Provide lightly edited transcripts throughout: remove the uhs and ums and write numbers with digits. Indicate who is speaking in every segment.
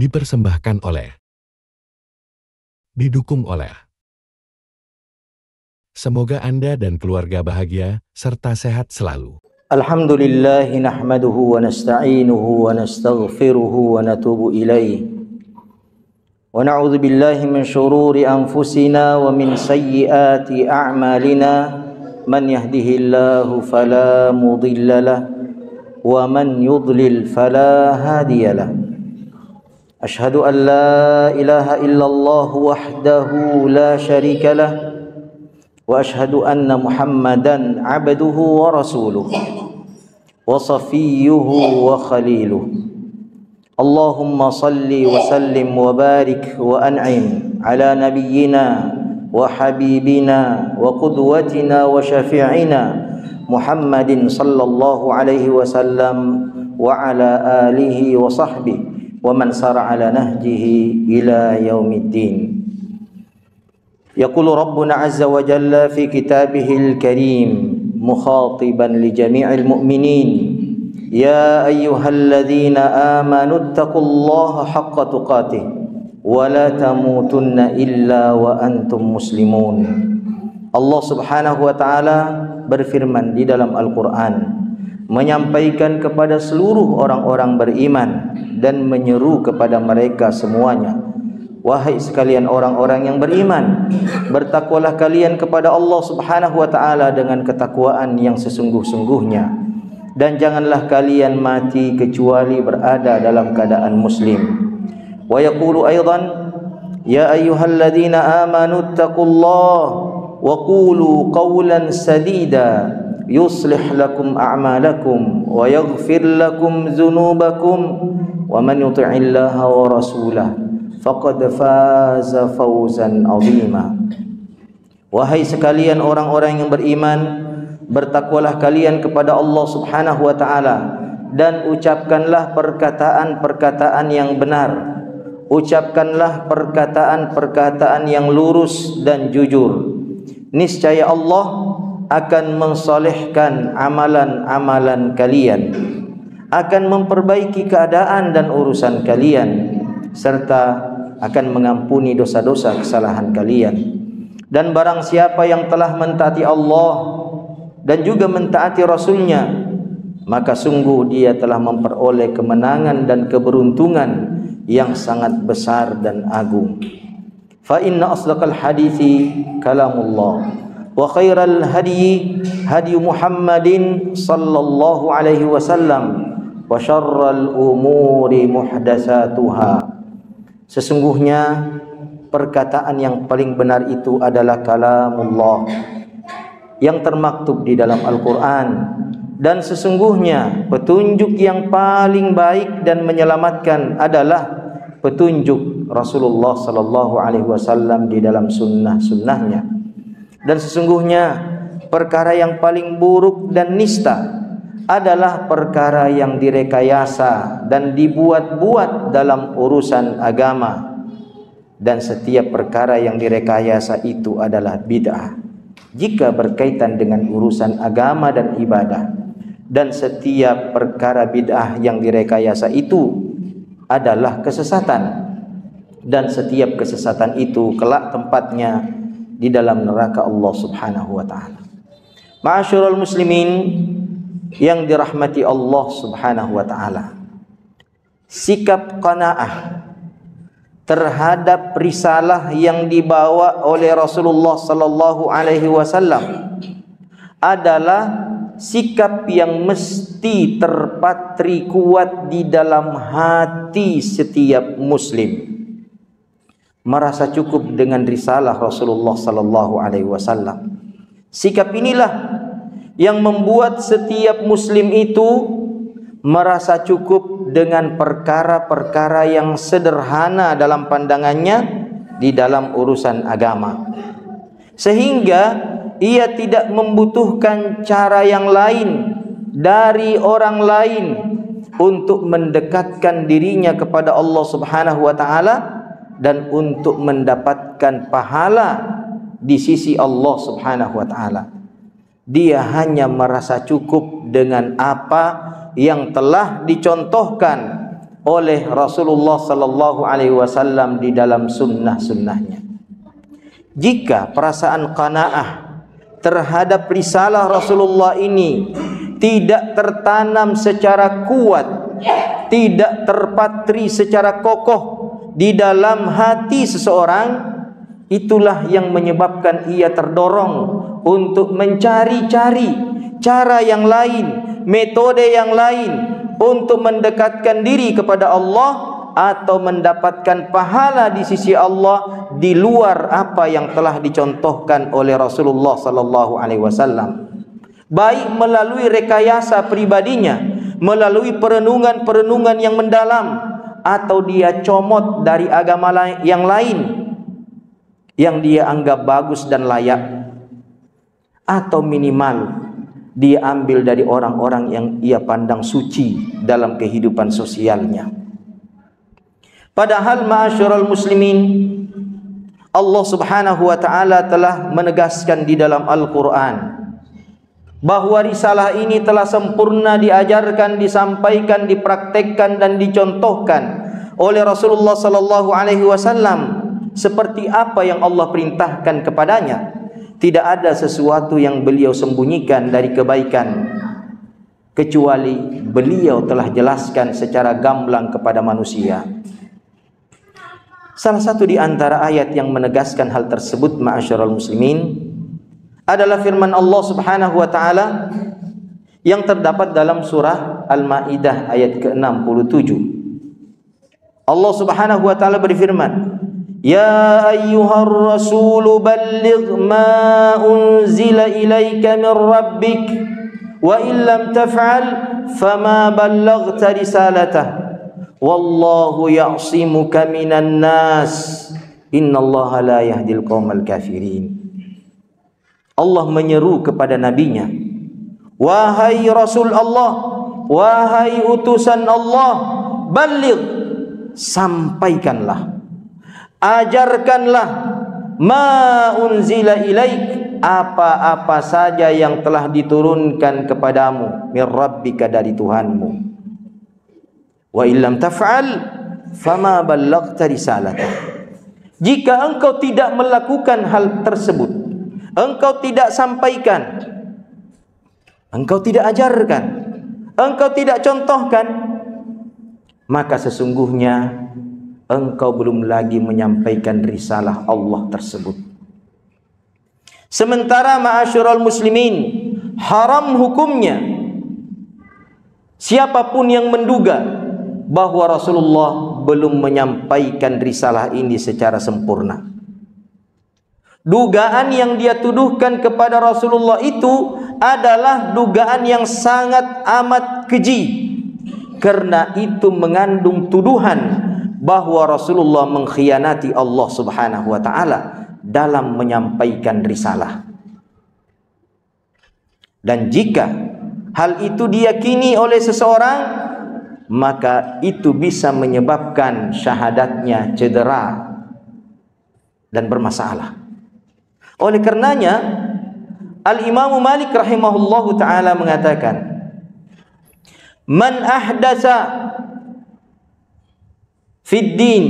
Speaker 1: Dipersembahkan oleh, didukung oleh. Semoga Anda dan keluarga bahagia serta sehat selalu.
Speaker 2: Alhamdulillah nahmaduhu wa nasta'inuhu wa nastaghfiruhu wa natubu ilaih. Wa na'udzu billahi min shururi anfusina wa min sayyiati a'malina. Man yahdihillahu fala mudilla lah wa man yudlil fala hadiya lah. Ashhadu an la ilaha illallah wahdahu la syarika lah wa ashhadu anna Muhammadan abduhu wa rasuluh wa safiyyuhu wa khaliluh. Allahumma salli wa sallim wa barik wa an'im ala nabiyyina wa habibina wa qudwatina wa syafi'ina Muhammadin sallallahu alaihi wasallam wa ala alihi wa sahbihi wa man sara ala nahjihi ila yaumiddin. Yaqulu Rabbuna azza wa jalla fi kitabihil karim mukhatiban li jami'il mu'minin, ya ayyuhalladzina amanu taqullaha haqqa tuqatih wa la tamutunna illa wa antum muslimun. Allah Subhanahu wa taala berfirman di dalam Al-Qur'an, menyampaikan kepada seluruh orang-orang beriman dan menyeru kepada mereka semuanya, wahai sekalian orang-orang yang beriman, bertakwalah kalian kepada Allah Subhanahu wa taala dengan ketakwaan yang sesungguh-sungguhnya, dan janganlah kalian mati kecuali berada dalam keadaan muslim. Wa yaqulu aidan, ya ayyuhalladzina amanu taqullaha wa qulu qawlan sadida yuslih lakum a'malakum wa yaghfir lakum dzunubakum wa man yuti'illaha wa rasulahu faqad faza fawzan 'azima. Wahai sekalian orang-orang yang beriman, bertakwalah kalian kepada Allah Subhanahu wa taala dan ucapkanlah perkataan-perkataan yang benar. Ucapkanlah perkataan-perkataan yang lurus dan jujur. Niscaya Allah akan mensolehkan amalan-amalan kalian, akan memperbaiki keadaan dan urusan kalian, serta akan mengampuni dosa-dosa kesalahan kalian. Dan barang siapa yang telah mentaati Allah dan juga mentaati Rasulnya, maka sungguh dia telah memperoleh kemenangan dan keberuntungan yang sangat besar dan agung. Fa inna asdaqal hadithi kalamullah wa khairal hadyi hadyu Muhammadin sallallahu alaihi wasallam wa syarral umuri muhdatsatuha. Sesungguhnya perkataan yang paling benar itu adalah kalamullah yang termaktub di dalam Al-Quran, dan sesungguhnya petunjuk yang paling baik dan menyelamatkan adalah petunjuk Rasulullah sallallahu alaihi wasallam di dalam sunnah-sunnahnya. Dan sesungguhnya perkara yang paling buruk dan nista adalah perkara yang direkayasa dan dibuat-buat dalam urusan agama, dan setiap perkara yang direkayasa itu adalah bid'ah jika berkaitan dengan urusan agama dan ibadah, dan setiap perkara bid'ah yang direkayasa itu adalah kesesatan, dan setiap kesesatan itu kelak tempatnya di dalam neraka Allah Subhanahu wa taala. Ma'asyiral muslimin yang dirahmati Allah Subhanahu wa taala, sikap qanaah terhadap risalah yang dibawa oleh Rasulullah sallallahu alaihi wasallam adalah sikap yang mesti terpatri kuat di dalam hati setiap muslim. Merasa cukup dengan risalah Rasulullah sallallahu alaihi wasallam. Sikap inilah yang membuat setiap muslim itu merasa cukup dengan perkara-perkara yang sederhana dalam pandangannya di dalam urusan agama, sehingga ia tidak membutuhkan cara yang lain dari orang lain untuk mendekatkan dirinya kepada Allah Subhanahu wa taala dan untuk mendapatkan pahala di sisi Allah Subhanahu wa taala. Dia hanya merasa cukup dengan apa yang telah dicontohkan oleh Rasulullah sallallahu alaihi wasallam di dalam sunnah-sunnahnya. Jika perasaan qanaah terhadap risalah Rasulullah ini tidak tertanam secara kuat, tidak terpatri secara kokoh di dalam hati seseorang, itulah yang menyebabkan ia terdorong untuk mencari-cari cara yang lain, metode yang lain untuk mendekatkan diri kepada Allah atau mendapatkan pahala di sisi Allah di luar apa yang telah dicontohkan oleh Rasulullah sallallahu alaihi wasallam. Baik melalui rekayasa pribadinya, melalui perenungan-perenungan yang mendalam, atau dia comot dari agama yang lain yang dia anggap bagus dan layak, atau minimal dia ambil dari orang-orang yang ia pandang suci dalam kehidupan sosialnya. Padahal ma'asyiral muslimin, Allah Subhanahu wa taala telah menegaskan di dalam Al-Qur'an bahwa risalah ini telah sempurna diajarkan, disampaikan, dipraktekkan dan dicontohkan oleh Rasulullah sallallahu alaihi wasallam seperti apa yang Allah perintahkan kepadanya. Tidak ada sesuatu yang beliau sembunyikan dari kebaikan, kecuali beliau telah jelaskan secara gamblang kepada manusia. Salah satu di antara ayat yang menegaskan hal tersebut, ma'asyiral muslimin, adalah firman Allah Subhanahu wa taala yang terdapat dalam surah Al-Maidah ayat ke-67. Allah Subhanahu wa taala berfirman, "Ya ayyuhar rasul balligh ma unzila ilaika min rabbik wa in lam taf'al fama ballaghta risalatah wallahu ya'simuka minan nas innallaha la yahdil qaumal kafirin." Allah menyeru kepada nabinya, wahai Rasul Allah, wahai utusan Allah, baligh, sampaikanlah, ajarkanlah, ma unzila ilaik, apa-apa saja yang telah diturunkan kepadamu, min rabbika, dari Tuhanmu. Wa illam taf'al fama ballaghta risalatah. Jika engkau tidak melakukan hal tersebut, engkau tidak sampaikan, engkau tidak ajarkan, engkau tidak contohkan, maka sesungguhnya engkau belum lagi menyampaikan risalah Allah tersebut. Sementara ma'asyiral muslimin, haram hukumnya siapapun yang menduga bahwa Rasulullah belum menyampaikan risalah ini secara sempurna. Dugaan yang dia tuduhkan kepada Rasulullah itu adalah dugaan yang sangat amat keji, karena itu mengandung tuduhan bahwa Rasulullah mengkhianati Allah Subhanahu wa taala dalam menyampaikan risalah. Dan jika hal itu diyakini oleh seseorang, maka itu bisa menyebabkan syahadatnya cedera dan bermasalah. Oleh karenanya Al-Imam Malik rahimahullahu ta'ala mengatakan, man ahdasa fid din,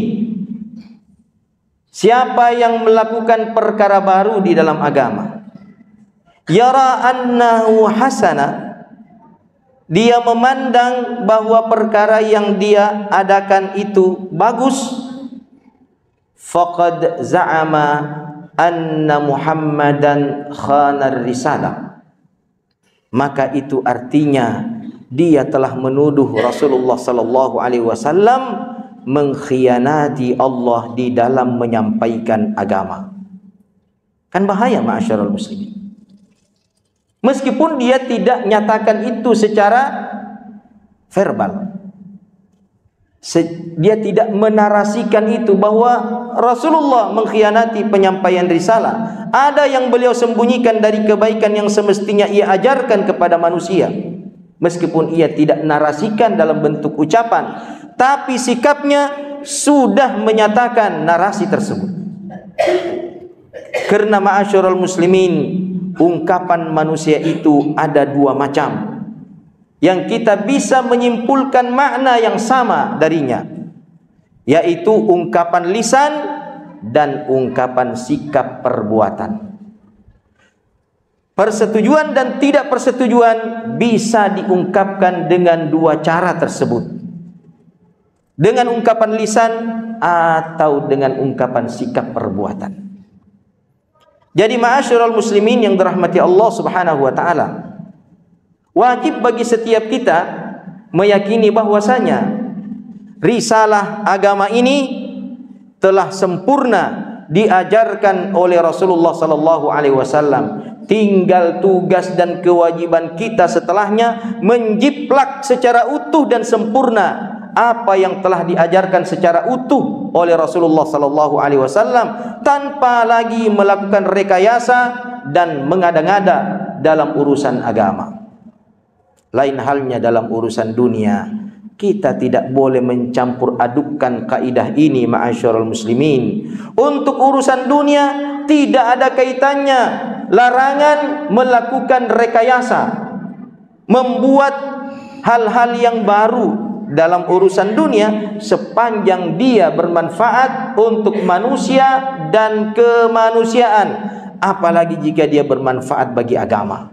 Speaker 2: siapa yang melakukan perkara baru di dalam agama, yara annahu hasana, dia memandang bahwa perkara yang dia adakan itu bagus, faqad za'ama anna Muhammadan khanar risalah, maka itu artinya dia telah menuduh Rasulullah sallallahu alaihi wasallam mengkhianati Allah di dalam menyampaikan agama. Kan bahaya ma'asyiral muslimin. Meskipun dia tidak nyatakan itu secara verbal, dia tidak menarasikan itu bahwa Rasulullah mengkhianati penyampaian risalah. Ada yang beliau sembunyikan dari kebaikan yang semestinya ia ajarkan kepada manusia. Meskipun ia tidak narasikan dalam bentuk ucapan, tapi sikapnya sudah menyatakan narasi tersebut. Karena ma'asyiral muslimin, ungkapan manusia itu ada dua macam. yang kita bisa menyimpulkan makna yang sama darinya, yaitu ungkapan lisan dan ungkapan sikap perbuatan. Persetujuan dan tidak persetujuan bisa diungkapkan dengan dua cara tersebut, dengan ungkapan lisan atau dengan ungkapan sikap perbuatan. Jadi ma'asyiral muslimin yang dirahmati Allah Subhanahu wa taala, wajib bagi setiap kita meyakini bahwasanya risalah agama ini telah sempurna diajarkan oleh Rasulullah sallallahu alaihi wasallam. Tinggal tugas dan kewajiban kita setelahnya menjiplak secara utuh dan sempurna apa yang telah diajarkan secara utuh oleh Rasulullah sallallahu alaihi wasallam, tanpa lagi melakukan rekayasa dan mengada-ngada dalam urusan agama. Lain halnya dalam urusan dunia, kita tidak boleh mencampur adukkan kaidah ini ma'asyiral muslimin. Untuk urusan dunia tidak ada kaitannya larangan melakukan rekayasa, membuat hal-hal yang baru dalam urusan dunia sepanjang dia bermanfaat untuk manusia dan kemanusiaan, apalagi jika dia bermanfaat bagi agama.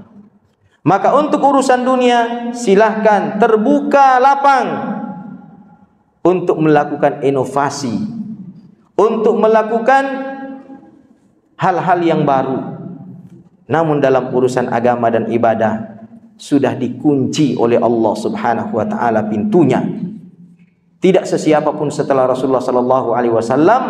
Speaker 2: Maka untuk urusan dunia silahkan terbuka lapang untuk melakukan inovasi, untuk melakukan hal-hal yang baru. Namun dalam urusan agama dan ibadah sudah dikunci oleh Allah Subhanahu wa taala pintunya. Tidak sesiapapun setelah Rasulullah sallallahu alaihi wasallam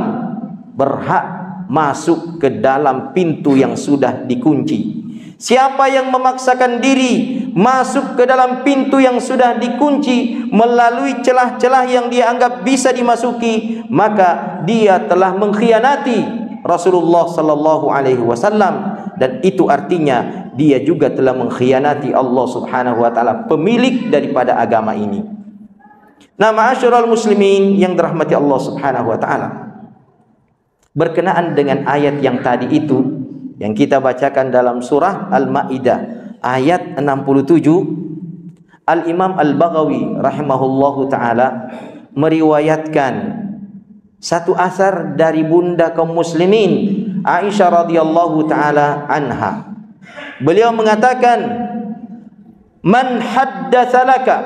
Speaker 2: berhak masuk ke dalam pintu yang sudah dikunci. Siapa yang memaksakan diri masuk ke dalam pintu yang sudah dikunci melalui celah-celah yang dia anggap bisa dimasuki, maka dia telah mengkhianati Rasulullah sallallahu alaihi wasallam, dan itu artinya dia juga telah mengkhianati Allah Subhanahu wa taala, pemilik daripada agama ini. Nah, ma'asyiral muslimin yang dirahmati Allah Subhanahu wa taala, berkenaan dengan ayat yang tadi itu yang kita bacakan dalam surah Al-Maidah ayat 67, Al-Imam Al-Baghawi rahimahullahu taala meriwayatkan satu asar dari bunda kaum muslimin Aisyah radhiyallahu taala anha. Beliau mengatakan, "Man haddatsa laka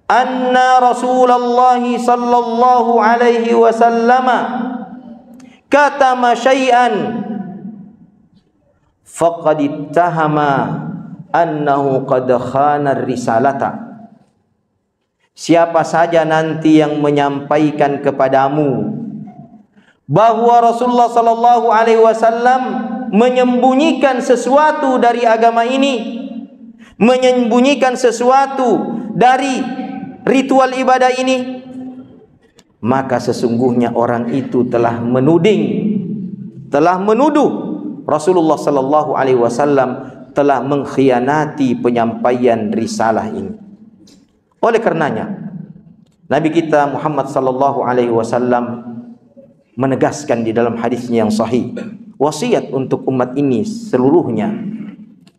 Speaker 2: anna Rasulullah sallallahu alaihi wasallam katama syai'an faqad ittahama annahu qad khana risalata." Siapa saja nanti yang menyampaikan kepadamu bahwa Rasulullah sallallahu alaihi wasallam menyembunyikan sesuatu dari agama ini, menyembunyikan sesuatu dari ritual ibadah ini, maka sesungguhnya orang itu telah menuduh Rasulullah sallallahu alaihi wasallam telah mengkhianati penyampaian risalah ini. Oleh karenanya Nabi kita Muhammad sallallahu alaihi wasallam menegaskan di dalam hadisnya yang sahih, wasiat untuk umat ini seluruhnya,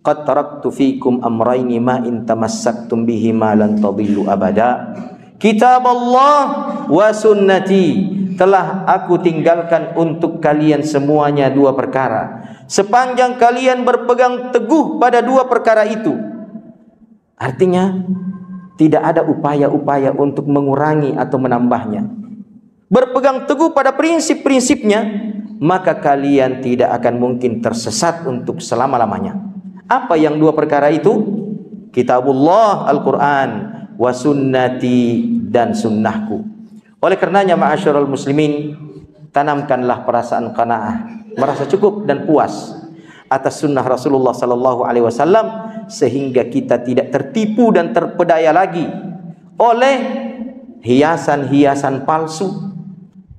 Speaker 2: qad taraktu fikum amrayni ma in tamassaktum bihi ma lan tadillu abada, kitab Allah wa sunnati. Telah aku tinggalkan untuk kalian semuanya dua perkara, sepanjang kalian berpegang teguh pada dua perkara itu. Artinya tidak ada upaya-upaya untuk mengurangi atau menambahnya. Berpegang teguh pada prinsip-prinsipnya, maka kalian tidak akan mungkin tersesat untuk selama-lamanya. Apa yang dua perkara itu? Kitabullah Al-Quran wa sunnati, dan sunnahku. Oleh karenanya ma'asyiral muslimin, tanamkanlah perasaan qanaah, merasa cukup dan puas atas sunnah Rasulullah sallallahu alaihi wasallam, sehingga kita tidak tertipu dan terpedaya lagi oleh hiasan-hiasan palsu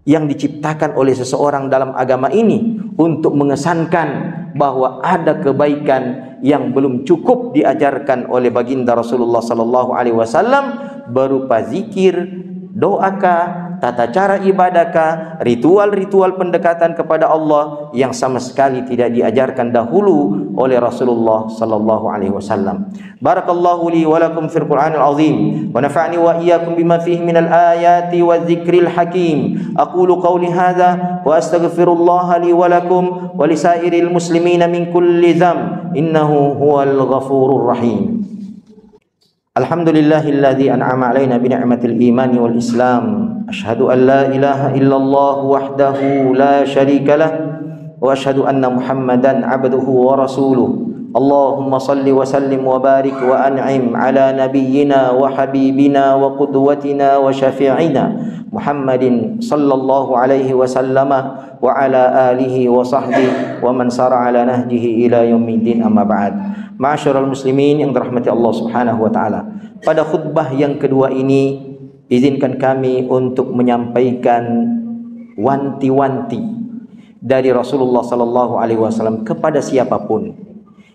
Speaker 2: yang diciptakan oleh seseorang dalam agama ini untuk mengesankan bahwa ada kebaikan yang belum cukup diajarkan oleh baginda Rasulullah sallallahu alaihi wasallam berupa zikir, doaka, tata cara ibadahkah, ritual-ritual pendekatan kepada Allah yang sama sekali tidak diajarkan dahulu oleh Rasulullah sallallahu alaihi wasallam. Barakallahu li wa lakum fil Qur'anil azim wa nafa'ni wa iyyakum bima fihi minal ayati wadh-dhikril hakim. Aqulu qawli hadza wa astaghfirullah li wa lakum wa lisairil muslimina min kulli dzamb innahu huwal ghafurur rahim. Alhamdulillahilladzi an'ama 'alaina bi ni'matil imani wal islam. Asyhadu an la ilaha illallah wahdahu la syarikalah wa asyhadu anna Muhammadan 'abduhu wa rasuluh. Allahumma salli wa sallim wa barik wa an'im 'ala nabiyyina wa habibina wa qudwatina wa syafi'ina Muhammadin sallallahu alaihi wasallama wa ala alihi wa sahbihi wa man sara ala nahjihi ila yaumiddin, amma ba'd. Ma'asyiral muslimin yang dirahmati Allah Subhanahu wa taala. Pada khutbah yang kedua ini izinkan kami untuk menyampaikan wanti-wanti dari Rasulullah sallallahu alaihi wasallam kepada siapapun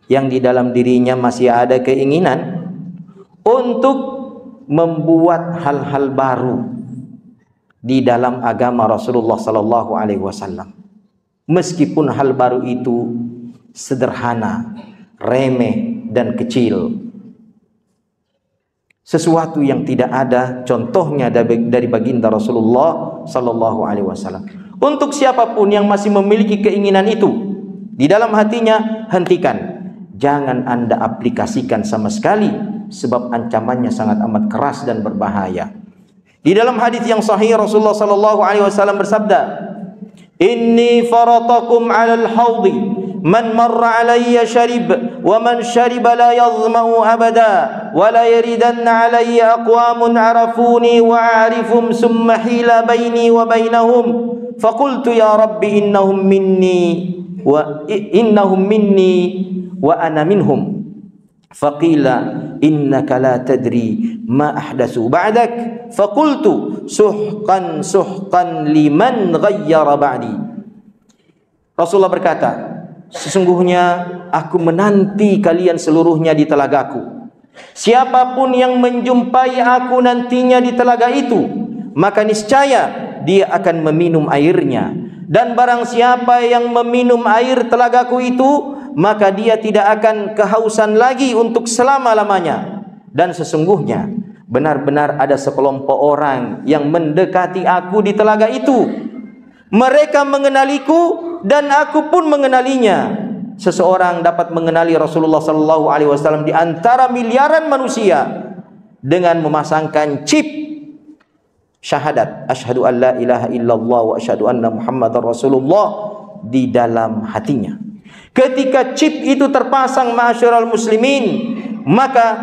Speaker 2: yang di dalam dirinya masih ada keinginan untuk membuat hal-hal baru di dalam agama Rasulullah sallallahu alaihi wasallam. Meskipun hal baru itu sederhana, remeh dan kecil, sesuatu yang tidak ada contohnya dari baginda Rasulullah sallallahu alaihi wasallam. Untuk siapapun yang masih memiliki keinginan itu di dalam hatinya, hentikan. Jangan Anda aplikasikan sama sekali, sebab ancamannya sangat amat keras dan berbahaya. Di dalam hadis yang sahih Rasulullah sallallahu alaihi wasallam bersabda, "Inni faratakum 'alal haudi, man marra alayya syarib, wa man syariba la yazma'u abada, wa la yaridanna alayya aqwamun arafuni wa a'rifum summa hila baini wa bainahum, faqultu ya rabbi innahum minni wa ana minhum, faqila innaka la tadri ma ahdatsu ba'dak, faqultu suhqan suhqan liman ghayyara ba'di." Rasulullah berkata, sesungguhnya aku menanti kalian seluruhnya di telagaku. Siapapun yang menjumpai aku nantinya di telaga itu, maka niscaya dia akan meminum airnya. Dan barang siapa yang meminum air telagaku itu, maka dia tidak akan kehausan lagi untuk selama-lamanya. Dan sesungguhnya benar-benar ada sekelompok orang yang mendekati aku di telaga itu. Mereka mengenaliku dan aku pun mengenalinya. Seseorang dapat mengenali Rasulullah sallallahu alaihi wasallam di antara miliaran manusia dengan memasangkan chip syahadat asyhadu an la ilaha illallah wa asyhadu anna Muhammadar Rasulullah di dalam hatinya. Ketika chip itu terpasang, ma'asyiral muslimin, maka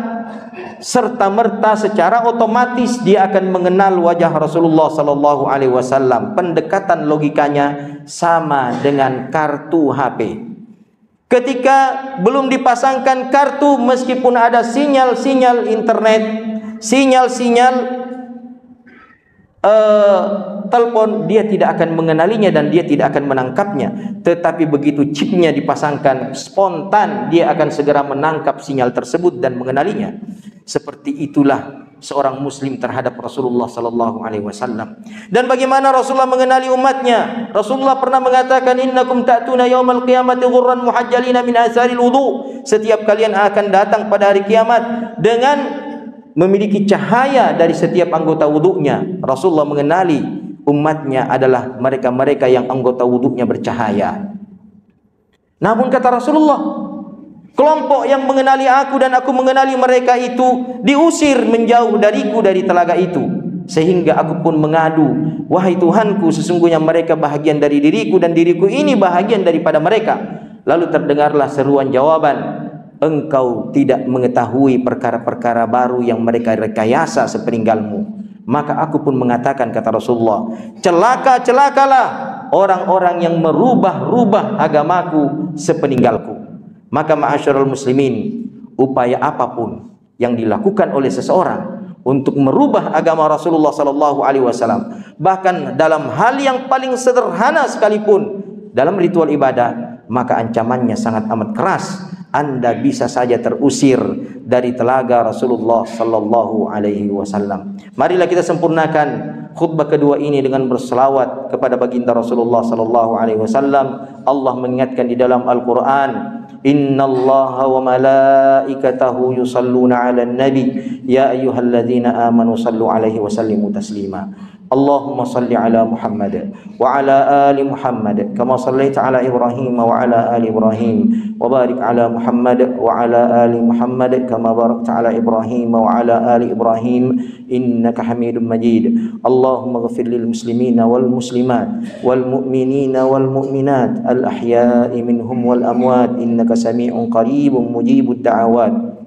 Speaker 2: serta-merta secara otomatis dia akan mengenal wajah Rasulullah sallallahu alaihi wasallam. Pendekatan logikanya sama dengan kartu HP. Ketika belum dipasangkan kartu, meskipun ada sinyal-sinyal internet, sinyal-sinyal telepon, dia tidak akan mengenalinya dan dia tidak akan menangkapnya. Tetapi begitu chipnya dipasangkan, spontan dia akan segera menangkap sinyal tersebut dan mengenalinya. Seperti itulah seorang muslim terhadap Rasulullah sallallahu alaihi wasallam. Dan bagaimana Rasulullah mengenali umatnya? Rasulullah pernah mengatakan, innakum ta'tuna yaumal qiyamati ghurran muhajjalina min atharil wudu. Setiap kalian akan datang pada hari kiamat dengan memiliki cahaya dari setiap anggota wudunya. Rasulullah mengenali umatnya adalah mereka-mereka yang anggota wudunya bercahaya. Namun kata Rasulullah, kelompok yang mengenali aku dan aku mengenali mereka itu diusir menjauh dariku dari telaga itu. Sehingga aku pun mengadu, wahai Tuhanku, sesungguhnya mereka bahagian dari diriku dan diriku ini bahagian daripada mereka. Lalu terdengarlah seruan jawaban, engkau tidak mengetahui perkara-perkara baru yang mereka rekayasa sepeninggalmu. Maka aku pun mengatakan, kata Rasulullah, celaka-celakalah orang-orang yang merubah-rubah agamaku sepeninggalku. Maka ma'asyiral muslimin, upaya apapun yang dilakukan oleh seseorang untuk merubah agama Rasulullah sallallahu alaihi wasallam, bahkan dalam hal yang paling sederhana sekalipun dalam ritual ibadah, maka ancamannya sangat amat keras Anda bisa saja terusir dari telaga Rasulullah sallallahu alaihi wasallam. Marilah kita sempurnakan khutbah kedua ini dengan berselawat kepada baginda Rasulullah sallallahu alaihi wasallam. Allah mengingatkan di dalam Al-Qur'an, innallaha wa malaikatahu yusalluna 'alan nabi ya ayyuhalladzina amanu sallu 'alaihi wa sallimu taslima. Allahumma salli ala Muhammad wa ala ali Muhammad kama sallaita ala Ibrahim wa ala ali Ibrahim wa barik ala Muhammad wa ala ali Muhammad kama barakta ala Ibrahim wa ala ali Ibrahim innaka Hamidum Majid. Allahumma ighfir lil muslimina wal muslimat wal mu'minina wal mu'minat al ahya'i minhum wal amwat innaka sami'un qaribun mujibud da'awat.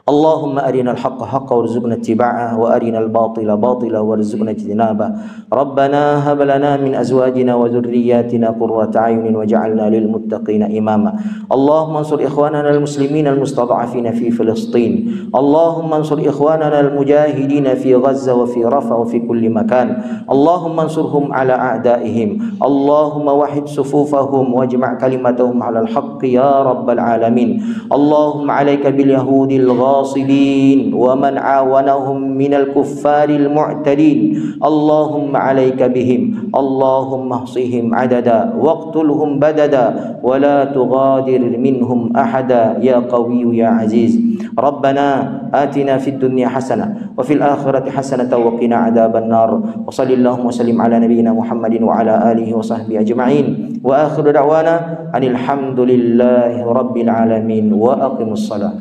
Speaker 2: اللهم أرنا الحق حقا وارزقنا اتباعه وأرنا الباطل باطلا وارزقنا اجتنابه. ربنا هب لنا من أزواجنا وذرياتنا قرة أعين واجعلنا للمتقين إماما. اللهم انصر إخواننا المسلمين المستضعفين في فلسطين. اللهم انصر إخواننا المجاهدين في غزة وفي رفح وفي كل مكان. اللهم انصرهم على أعدائهم. اللهم وحد صفوفهم واجمع كلمتهم على الحق يا رب العالمين. اللهم عليك باليهود الغاصبين ومن عاونهم من الكفار المعتدين. اللهم عليك بهم. اللهم احصهم عددا واقتلهم بددا ولا تغادر منهم أحدا يا قوي يا عزيز. ربنا آتنا في الدنيا حسنة وفي الآخرة حسنة وقنا عذاب النار. وصلى اللهم وسلم على نبينا محمد وعلى آله وصحبه أجمعين. وآخر دعوانا أن الحمد لله رب العالمين وأقم الصلاة.